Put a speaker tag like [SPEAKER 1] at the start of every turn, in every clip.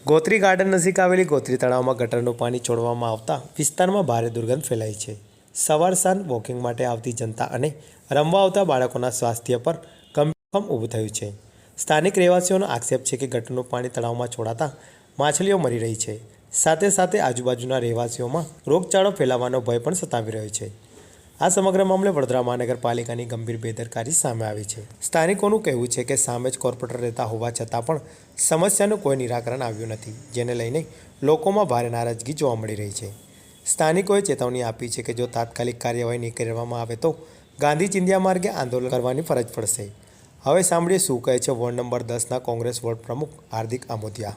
[SPEAKER 1] Gotri garden નજીક આવેલી ગોત્રી તળાવમાં ગટરનું પાણી છોડવામાં આવતા વિસ્તારમાં ભારે દુર્ગંધ ફેલાઈ છે. સવાર સાંજ વોકિંગ માટે આવતી જનતા અને રમવા આવતા બાળકોના સ્વાસ્થ્ય પર ગંભીર જોખમ ઊભું થયું છે. સ્થાનિક રહેવાસીઓનો આક્ષેપ છે કે ગટરનું પાણી તળાવમાં છોડાતા માછલીઓ મરી રહી છે. સાથે સાથે આજુબાજુના રહેવાસીઓમાં રોગચાળો ફેલાવાનો ભય પણ સતાવી રહ્યો છે. આ સમગ્ર મામલે વડોદરા મહાનગરપાલિકાની ગંભીર બેદરકારી સામે આવી છે. સ્થાનિકોનું કહેવું છે કે સામે જ કોર્પોરેટર રહેતા હોવા છતાં પણ સમસ્યાનું કોઈ નિરાકરણ આવ્યું નથી, જેને લઈને લોકોમાં ભારે નારાજગી જોવા મળી રહી છે. સ્થાનિકોએ ચેતવણી આપી છે કે જો તાત્કાલિક કાર્યવાહી નહીં કરવામાં આવે તો ગાંધી ચિંધ્યા માર્ગે આંદોલન કરવાની ફરજ પડશે. હવે સાંભળીએ શું કહે છે વોર્ડ નંબર 10ના કોંગ્રેસ વોર્ડ પ્રમુખ હાર્દિક આમોદિયા.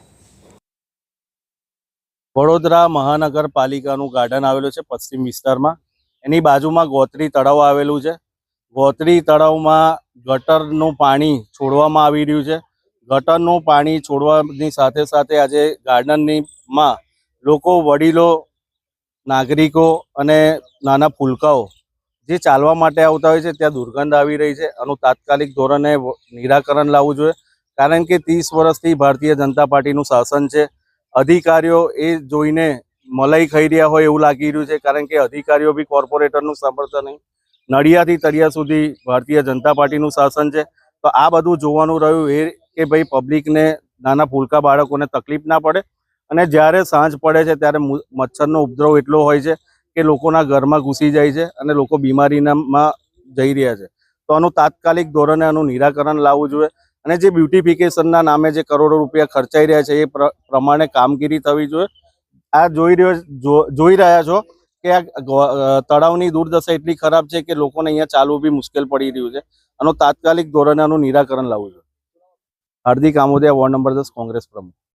[SPEAKER 2] વડોદરા મહાનગરપાલિકાનું ગાર્ડન આવેલું છે પશ્ચિમ વિસ્તારમાં. એની બાજુમાં ગોત્રી તળાવ આવેલું છે. ગોત્રી તળાવમાં ગટરનું પાણી છોડવામાં આવી રહ્યું છે. ગટરનું પાણી છોડવાની સાથે સાથે આજે ગાર્ડનમાં લોકો, વડીલો, નાગરિકો અને નાના ફૂલકાઓ જે ચાલવા માટે આવતા હોય છે ત્યાં દુર્ગંધ આવી રહી છે. આનું તાત્કાલિક ધોરણે નિરાકરણ લાવવું જોઈએ, કારણ કે 30 વર્ષથી ભારતીય જનતા પાર્ટીનું શાસન છે. અધિકારીઓ એ જોઈને મલાઈ ખાઈ રહ્યા હોય એવું લાગી રહ્યું છે, કારણ કે અધિકારીઓ બી કોર્પોરેટરનું સાંભળતા નહીં. નડિયાથી તળિયા સુધી ભારતીય જનતા પાર્ટીનું શાસન છે. તો આ બધું જોવાનું રહ્યું એ કે ભાઈ પબ્લિકને, નાના ફૂલકા બાળકોને તકલીફ ના પડે. અને જ્યારે સાંજ પડે છે ત્યારે મચ્છરનો ઉપદ્રવ એટલો હોય છે કે લોકોના ઘરમાં ઘૂસી જાય છે અને લોકો બીમારીમાં જઈ રહ્યા છે. તો આનું તાત્કાલિક ધોરણે આનું નિરાકરણ લાવવું જોઈએ. અને જે બ્યુટિફિકેશનના નામે જે કરોડો રૂપિયા ખર્ચાઈ રહ્યા છે એ પ્રમાણે કામગીરી થવી જોઈએ. આ જોઈ રહ્યા છો કે આ તળાવની દુર્દશા એટલી ખરાબ છે કે લોકોને અહીંયા ચાલવું બી મુશ્કેલ પડી રહ્યું છે. આનું તાત્કાલિક ધોરણે આનું નિરાકરણ લાવવું જોઈએ. હાર્દિક આમોદિયા, વોર્ડ નંબર 10, કોંગ્રેસ પ્રમુખ.